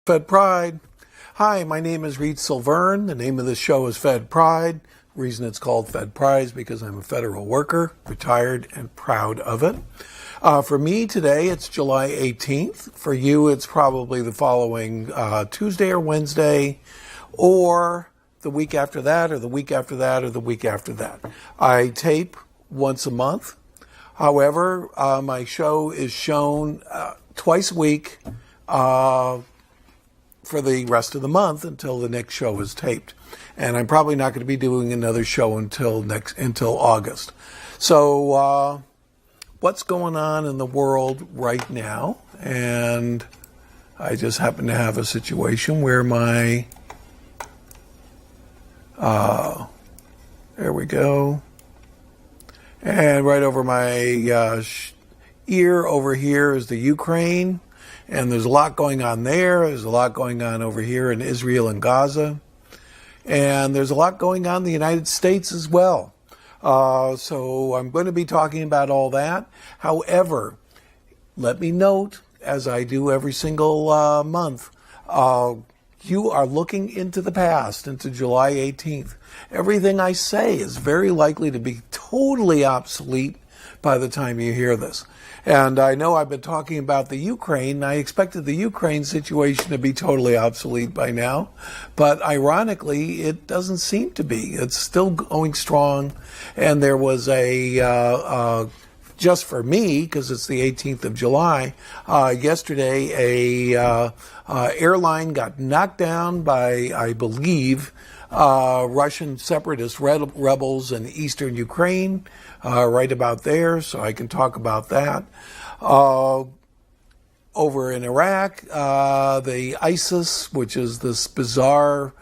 Fed Pride. Hi, my name is Reed Silverne. The name of the show is Fed Pride. The reason it's called Fed Pride is because I'm a federal worker, retired and proud of it. For me today, it's July 18th. For you, it's probably the following Tuesday or Wednesday, or the week after that, or the week after that, or the week after that. I tape once a month. However, my show is shown twice a week for the rest of the month until the next show is taped. And I'm probably not going to be doing another show until August. So what's going on in the world right now? And I just happen to have a situation where my there we go. And right over my ear over here is the Ukraine. And there's a lot going on there. There's a lot going on over here in Israel and Gaza. And there's a lot going on in the United States as well. So I'm going to be talking about all that. However, let me note, as I do every single month, you are looking into the past, into July 18th. Everything I say is very likely to be totally obsolete by the time you hear this. And I know I've been talking about the Ukraine. I expected the Ukraine situation to be totally obsolete by now. But ironically, it doesn't seem to be. It's still going strong. And there was just for me, because it's the 18th of July, yesterday a airline got knocked down by, I believe, Russian separatist rebels in eastern Ukraine, right about there, so I can talk about that. Over in Iraq, the ISIS, which is this bizarre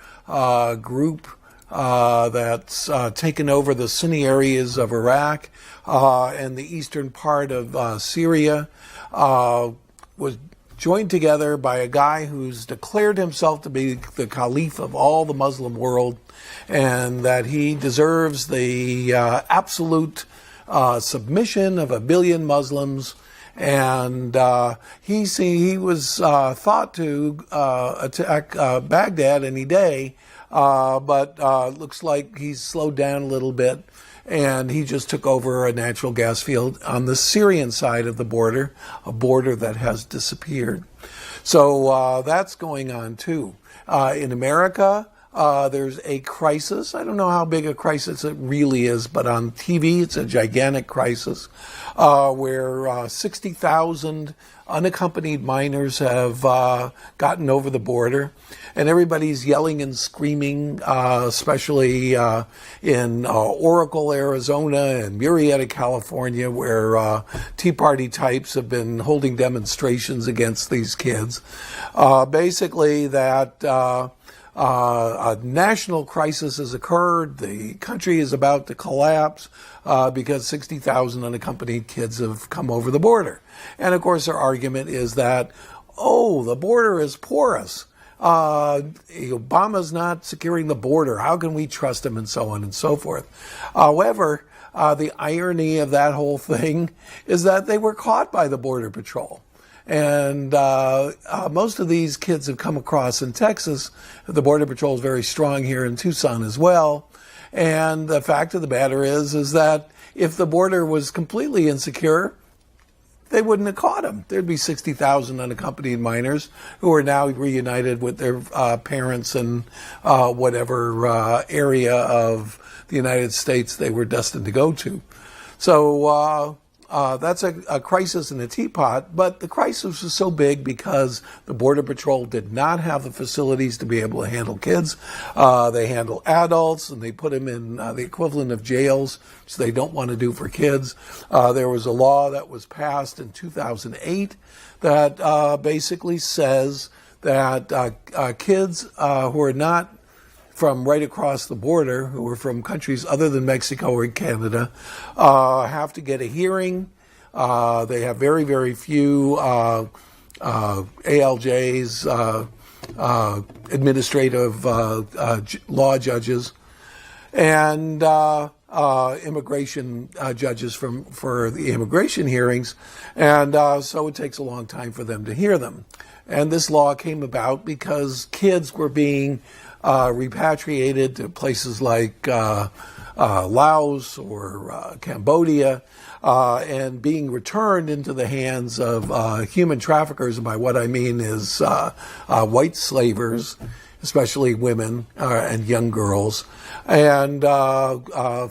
group that's taken over the Sunni areas of Iraq and the eastern part of Syria, was joined together by a guy who's declared himself to be the caliph of all the Muslim world, and that he deserves the absolute submission of 1 billion Muslims. And he was thought to attack Baghdad any day, but looks like he's slowed down a little bit. And he just took over a natural gas field on the Syrian side of the border, a border that has disappeared. So that's going on too. In America, there's a crisis. I don't know how big a crisis it really is, but on TV, it's a gigantic crisis where 60,000 unaccompanied minors have gotten over the border, and everybody's yelling and screaming, especially in Oracle, Arizona, and Murrieta, California, where Tea Party types have been holding demonstrations against these kids. Basically, that a national crisis has occurred. The country is about to collapse because 60,000 unaccompanied kids have come over the border. And of course, their argument is that, the border is porous. Obama's not securing the border. How can we trust him? And so on and so forth. However, the irony of that whole thing is that they were caught by the Border Patrol. And most of these kids have come across in Texas. The Border Patrol is very strong here in Tucson as well. And the fact of the matter is that if the border was completely insecure, they wouldn't have caught them. There'd be 60,000 unaccompanied minors who are now reunited with their parents in whatever area of the United States they were destined to go to. So that's a crisis in a teapot, but the crisis was so big because the Border Patrol did not have the facilities to be able to handle kids. They handle adults, and they put them in the equivalent of jails, which they don't want to do for kids. There was a law that was passed in 2008 that basically says that kids who are not from right across the border, who are from countries other than Mexico or Canada, have to get a hearing. They have very, very few ALJs, administrative law judges, and immigration judges for the immigration hearings. And so it takes a long time for them to hear them. And this law came about because kids were being repatriated to places like Laos or Cambodia, and being returned into the hands of human traffickers. And by what I mean is white slavers, especially women and young girls, and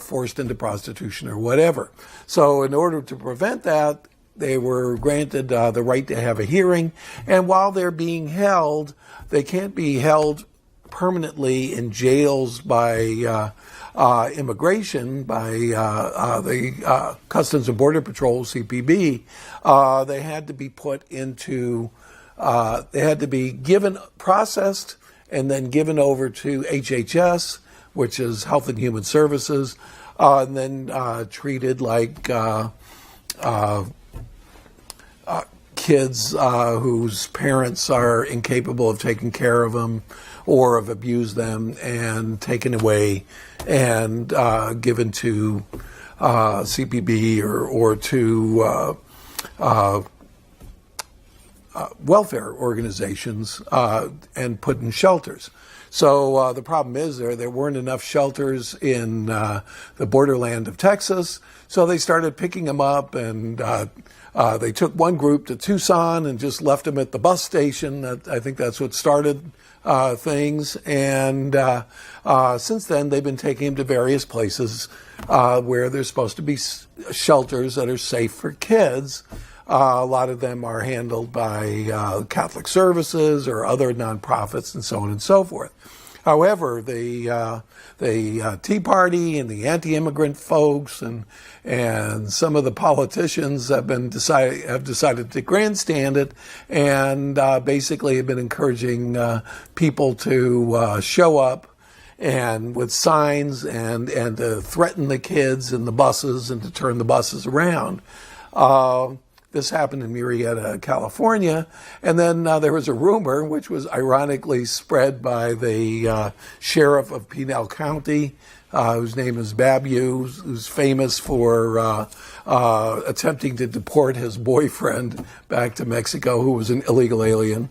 forced into prostitution or whatever. So in order to prevent that, they were granted the right to have a hearing. And while they're being held, they can't be held permanently in jails by immigration, by the Customs and Border Patrol, CBP. They had to be put into, they had to be processed, and then given over to HHS, which is Health and Human Services, and then treated like kids whose parents are incapable of taking care of them or have abused them, and taken away and given to CPB or to welfare organizations and put in shelters. So the problem is there weren't enough shelters in the borderland of Texas, so they started picking them up, and they took one group to Tucson and just left them at the bus station. I think that's what started things. And since then, they've been taking them to various places where there's supposed to be shelters that are safe for kids. A lot of them are handled by Catholic Services or other nonprofits and so on and so forth. However, the Tea Party and the anti-immigrant folks and some of the politicians have decided to grandstand it, and basically have been encouraging people to show up and with signs and to threaten the kids in the buses and to turn the buses around. This happened in Murrieta, California, and then there was a rumor, which was ironically spread by the sheriff of Pinal County, whose name is Babu, who's famous for attempting to deport his boyfriend back to Mexico, who was an illegal alien,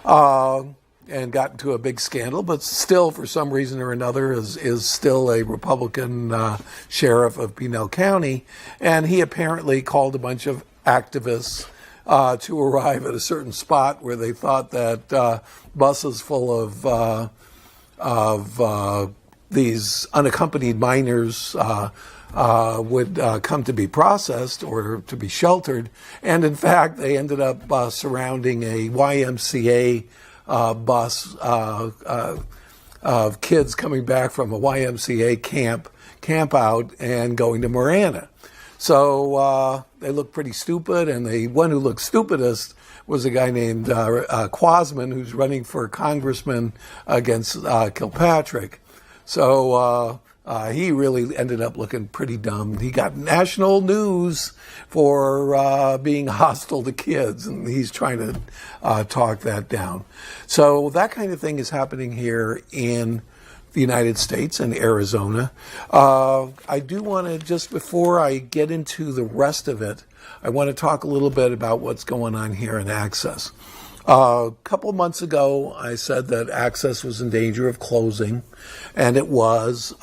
and got into a big scandal, but still, for some reason or another, is still a Republican sheriff of Pinal County, and he apparently called a bunch of activists to arrive at a certain spot where they thought that buses full of these unaccompanied minors would come to be processed or to be sheltered. And in fact, they ended up surrounding a YMCA bus of kids coming back from a YMCA camp out and going to Marana. So they looked pretty stupid, and the one who looked stupidest was a guy named Quasman, who's running for congressman against Kilpatrick. So he really ended up looking pretty dumb. He got national news for being hostile to kids, and he's trying to talk that down. So that kind of thing is happening here in the United States and Arizona. I do want to, just before I get into the rest of it, I want to talk a little bit about what's going on here in Access. A couple of months ago, I said that Access was in danger of closing, and it was.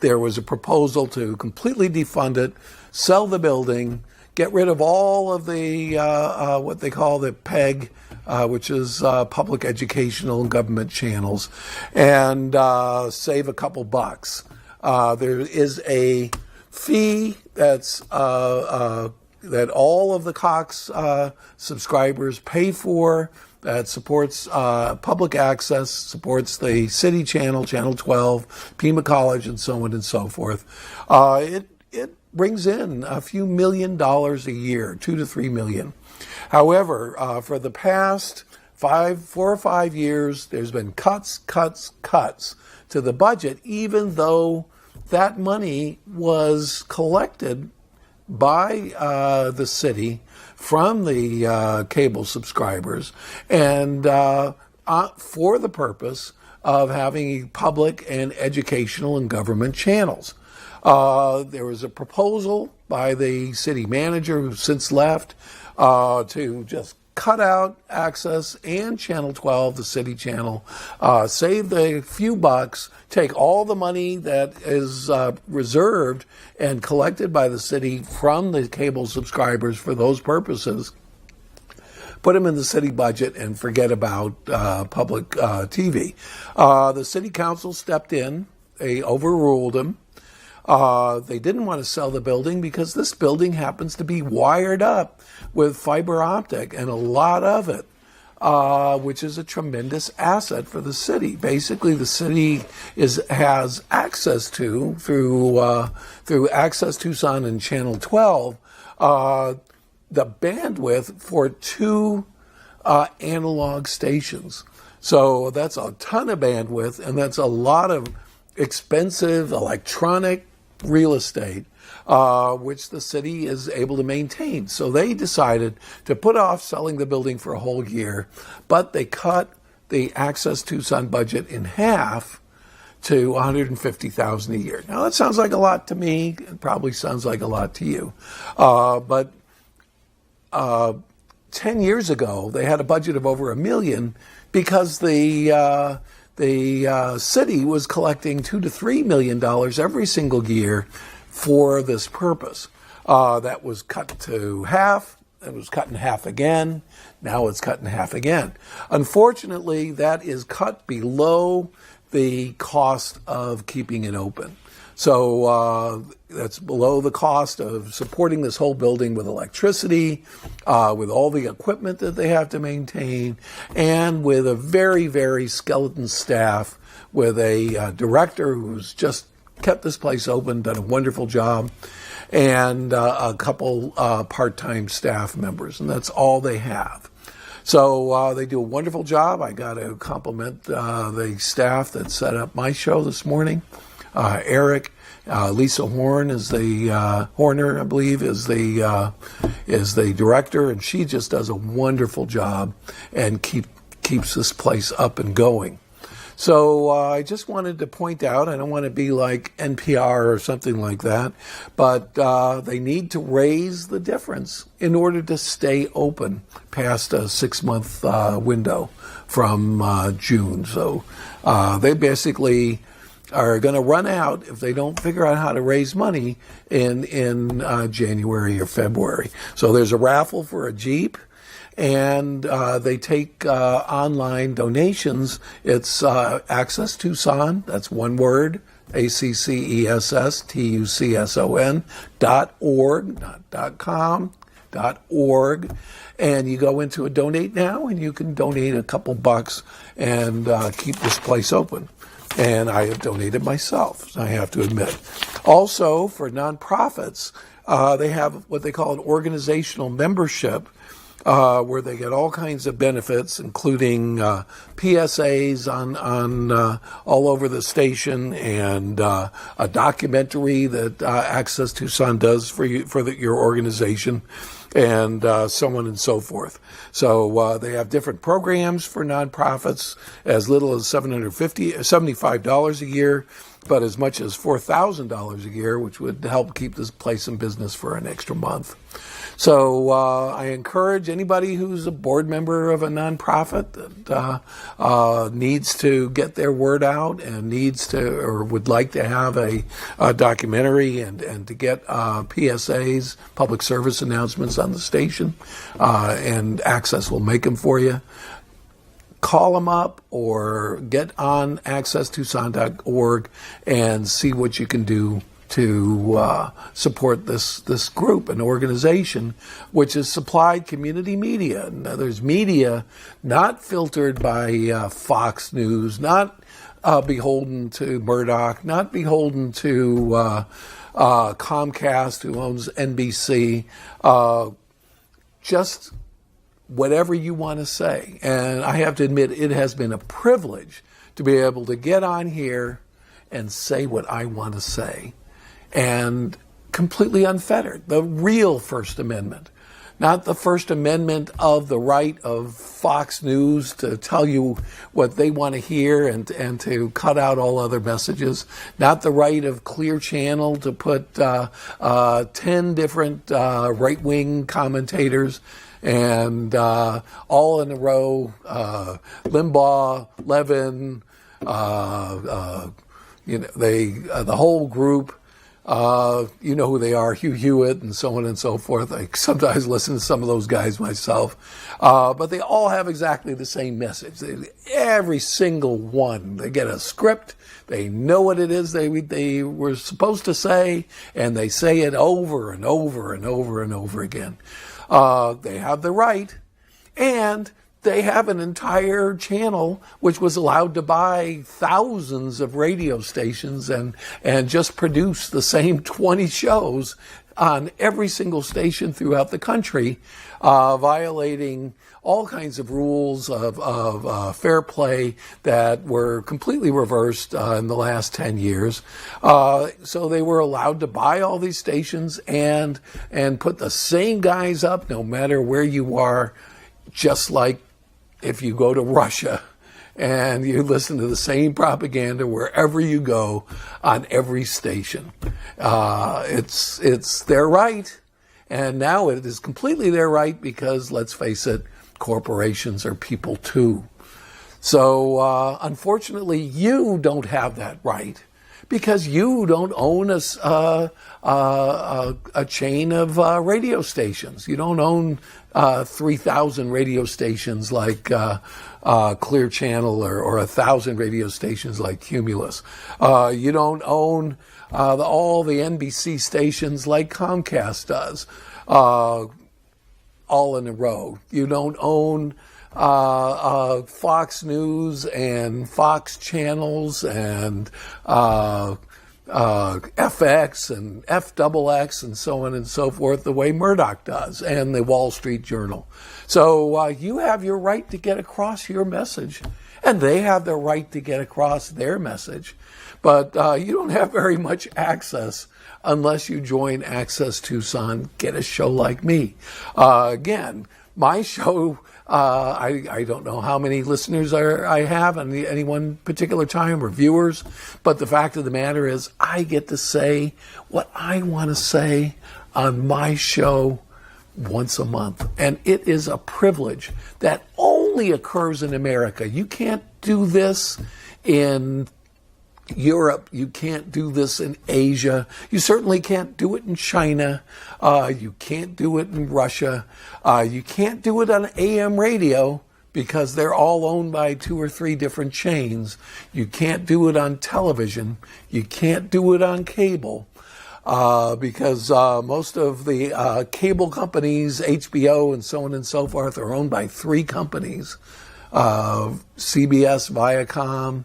There was a proposal to completely defund it, sell the building, get rid of all of the what they call the PEG, which is public educational and government channels, and save a couple bucks. There is a fee that's that all of the Cox subscribers pay for, that supports public access, supports the city channel, Channel 12, Pima College, and so on and so forth. It brings in a few $1 million a year, 2 to 3 million. However, for the past 4 or 5 years, there's been cuts to the budget, even though that money was collected by the city from the cable subscribers, and for the purpose of having public and educational and government channels. There was a proposal by the city manager, who's since left, to just cut out Access and Channel 12, the city channel, save a few bucks, take all the money that is reserved and collected by the city from the cable subscribers for those purposes, put them in the city budget, and forget about public TV. The city council stepped in. They overruled them. They didn't want to sell the building because this building happens to be wired up with fiber optic, and a lot of it, which is a tremendous asset for the city. Basically, the city has access to, through Access Tucson and Channel 12, the bandwidth for 2 analog stations. So that's a ton of bandwidth, and that's a lot of expensive electronic real estate, which the city is able to maintain. So they decided to put off selling the building for a whole year, but they cut the Access Tucson budget in half to $150,000 a year. Now that sounds like a lot to me. It probably sounds like a lot to you, but 10 years ago, they had a budget of over $1 million because the city was collecting $2 to $3 million every single year for this purpose. That was cut to half. It was cut in half again. Now it's cut in half again. Unfortunately, that is cut below the cost of keeping it open. So that's below the cost of supporting this whole building with electricity, with all the equipment that they have to maintain, and with a very, very skeleton staff, with a director who's just kept this place open, done a wonderful job, and a couple part-time staff members, and that's all they have. So they do a wonderful job. I got to compliment the staff that set up my show this morning. Eric, Lisa Horn is the Horner, I believe, is the director, and she just does a wonderful job and keeps this place up and going. So I just wanted to point out, I don't want to be like NPR or something like that, but they need to raise the difference in order to stay open past a 6-month window from June. So they basically are going to run out if they don't figure out how to raise money in January or February. So there's a raffle for a Jeep, and they take online donations. It's Access Tucson, that's one word, AccessTucson.org, not .com, .org. And you go into a donate now, and you can donate a couple bucks and keep this place open. And I have donated myself, I have to admit. Also, for nonprofits, they have what they call an organizational membership, where they get all kinds of benefits, including PSAs on all over the station, and a documentary that Access Tucson does for your organization, and so on and so forth. So they have different programs for nonprofits, as little as $75 a year, but as much as $4,000 a year, which would help keep this place in business for an extra month. So I encourage anybody who's a board member of a nonprofit that needs to get their word out and needs to, or would like to have a documentary and to get PSAs, public service announcements on the station, and Access will make them for you. Call them up or get on AccessTucson.org and see what you can do to support this group, an organization which has supplied community media. Now, there's media not filtered by Fox News, not beholden to Murdoch, not beholden to Comcast, who owns NBC, just whatever you want to say. And I have to admit, it has been a privilege to be able to get on here and say what I want to say, and completely unfettered. The real First Amendment, not the First Amendment of the right of Fox News to tell you what they want to hear and to cut out all other messages, not the right of Clear Channel to put 10 different right-wing commentators and all in a row, Limbaugh, Levin, the whole group. You know who they are, Hugh Hewitt and so on and so forth. I sometimes listen to some of those guys myself. But they all have exactly the same message. Every single one. They get a script. They know what it is they were supposed to say, and they say it over and over and over and over again. They have the right, and they have an entire channel which was allowed to buy thousands of radio stations and just produce the same 20 shows on every single station throughout the country, violating all kinds of rules of fair play that were completely reversed in the last 10 years. So they were allowed to buy all these stations and put the same guys up no matter where you are, just like if you go to Russia and you listen to the same propaganda wherever you go on every station. It's their right, and now it is completely their right because, let's face it, corporations are people too. So unfortunately, you don't have that right because you don't own a chain of radio stations. You don't own 3,000 radio stations like Clear Channel or 1,000 radio stations like Cumulus. You don't own all the NBC stations like Comcast does, all in a row. You don't own Fox News and Fox channels and FX and FXX and so on and so forth, the way Murdoch does, and the Wall Street Journal. So you have your right to get across your message, and they have the right to get across their message. But you don't have very much access unless you join Access Tucson, get a show like me. Again, my show, I don't know how many listeners I have on any one particular time or viewers, but the fact of the matter is I get to say what I want to say on my show once a month. And it is a privilege that only occurs in America. You can't do this in Europe. You can't do this in Asia. You certainly can't do it in China. You can't do it in Russia. You can't do it on AM radio because they're all owned by 2 or 3 different chains. You can't do it on television. You can't do it on cable because most of the cable companies, HBO and so on and so forth, are owned by 3 companies, CBS, Viacom,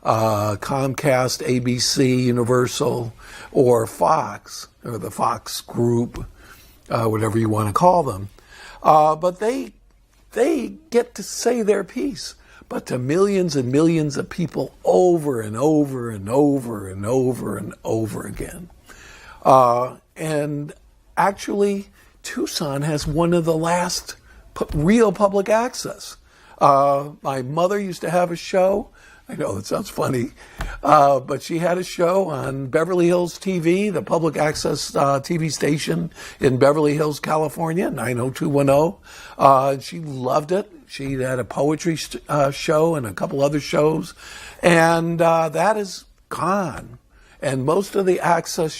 Comcast, ABC, Universal, or Fox, or the Fox Group, whatever you want to call them. But they get to say their piece. But to millions and millions of people over and over and over and over and over again. And actually, Tucson has one of the last real public access. My mother used to have a show. I know it sounds funny, but she had a show on Beverly Hills TV, the public access TV station in Beverly Hills, California, 90210. She loved it. She had a poetry show and a couple other shows, and that is gone. And most of the access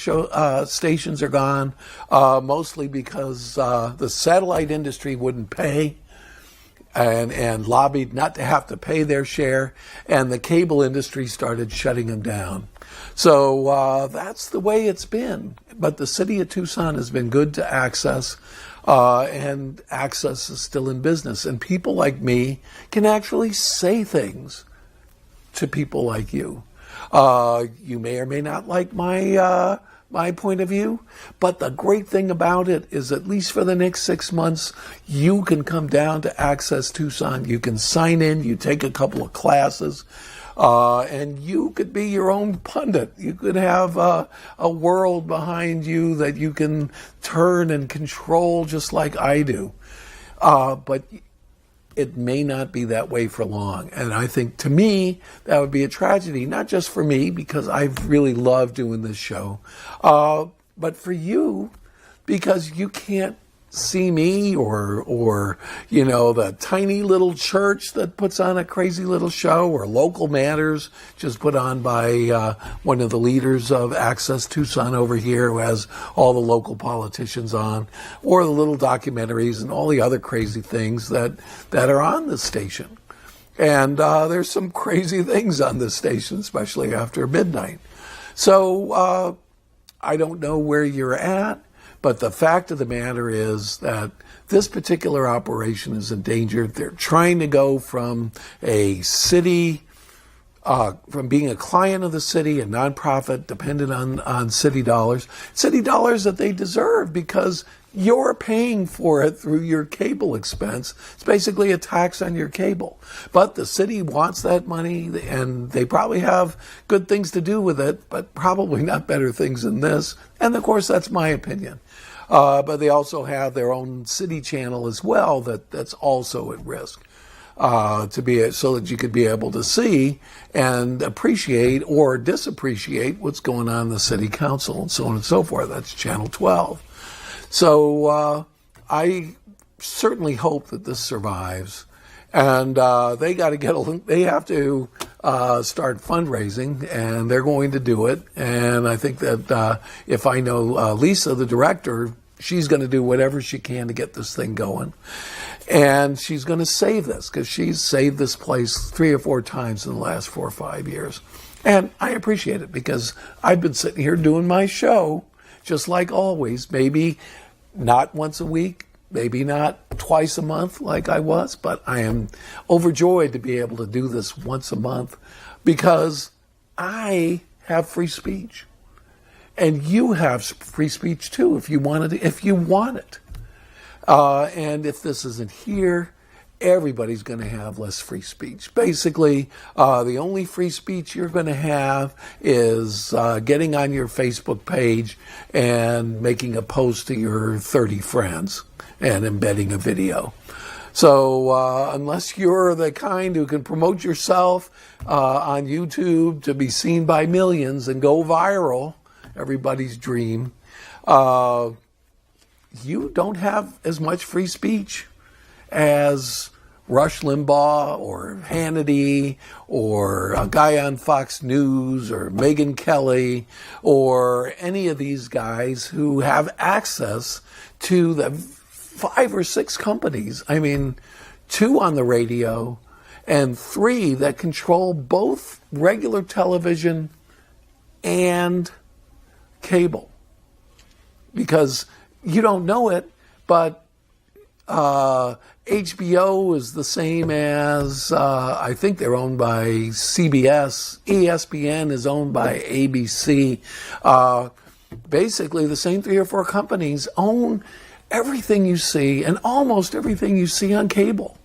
stations are gone, mostly because the satellite industry wouldn't pay. And lobbied not to have to pay their share, and the cable industry started shutting them down. So that's the way it's been. But the city of Tucson has been good to Access, and Access is still in business. And people like me can actually say things to people like you. You may or may not like my point of view, but the great thing about it is, at least for the next 6 months, you can come down to Access Tucson. You can sign in. You take a couple of classes. And you could be your own pundit. You could have a world behind you that you can turn and control just like I do. But it may not be that way for long. And I think, to me, that would be a tragedy, not just for me, because I've really loved doing this show, but for you, because you can't see me or the tiny little church that puts on a crazy little show, or Local Matters, just put on by one of the leaders of Access Tucson over here, who has all the local politicians on, or the little documentaries and all the other crazy things that are on this station. And there's some crazy things on this station, especially after midnight. So I don't know where you're at, but the fact of the matter is that this particular operation is endangered. They're trying to go from a city, from being a client of the city, a nonprofit dependent on city dollars that they deserve because you're paying for it through your cable expense. It's basically a tax on your cable. But the city wants that money, and they probably have good things to do with it, but probably not better things than this. And of course, that's my opinion. But they also have their own city channel as well that's also at risk, so that you could be able to see and appreciate or disappreciate what's going on in the city council and so on and so forth. That's Channel 12. So I certainly hope that this survives, and they have to start fundraising, and they're going to do it. And I think that if I know Lisa, the director, she's going to do whatever she can to get this thing going. And she's going to save this, because she's saved this place 3 or 4 times in the last 4 or 5 years. And I appreciate it, because I've been sitting here doing my show, just like always, maybe not once a week, maybe not twice a month like I was, but I am overjoyed to be able to do this once a month, because I have free speech. And you have free speech too, if you want it. And if this isn't here, everybody's going to have less free speech. Basically, the only free speech you're going to have is getting on your Facebook page and making a post to your 30 friends and embedding a video. So unless you're the kind who can promote yourself on YouTube to be seen by millions and go viral, everybody's dream, you don't have as much free speech as Rush Limbaugh or Hannity or a guy on Fox News or Megyn Kelly or any of these guys who have access to the 5 or 6 companies. I mean, 2 on the radio and 3 that control both regular television and cable. Because you don't know it, but HBO is the same as, I think they're owned by CBS. ESPN is owned by ABC. Basically, the same 3 or 4 companies own everything you see and almost everything you see on cable.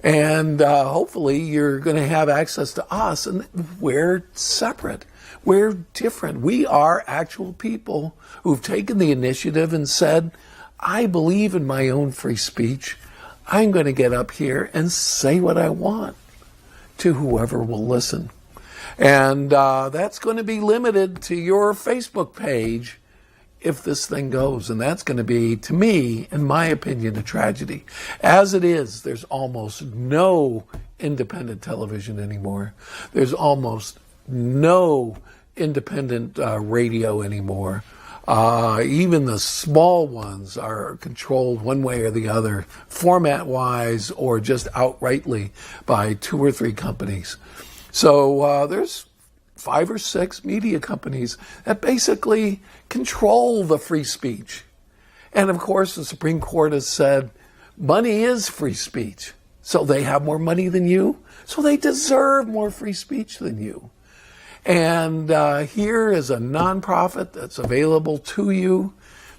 And hopefully you're going to have access to us, and we're separate. We're different. We are actual people who've taken the initiative and said, I believe in my own free speech. I'm going to get up here and say what I want to whoever will listen. And that's going to be limited to your Facebook page if this thing goes. And that's going to be, to me, in my opinion, a tragedy. As it is, there's almost no independent television anymore. There's almost no independent radio anymore. Even the small ones are controlled one way or the other, format-wise or just outrightly by 2 or 3 companies. So there's 5 or 6 media companies that basically control the free speech. And of course, the Supreme Court has said money is free speech. So they have more money than you, so they deserve more free speech than you. And here is a nonprofit that's available to you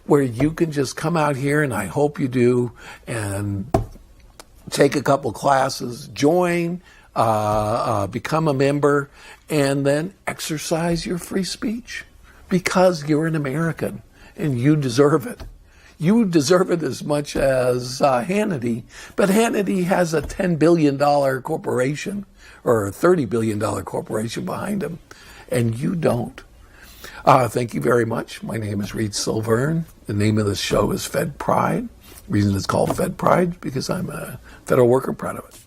where you can just come out here, and I hope you do, and take a couple classes, join become a member, and then exercise your free speech because you're an American and you deserve it. You deserve it as much as Hannity, but Hannity has a $10 billion corporation or a $30 billion corporation behind him, and you don't. Thank you very much. My name is Reed Silverne. The name of this show is Fed Pride. The reason it's called Fed Pride because I'm a federal worker, proud of it.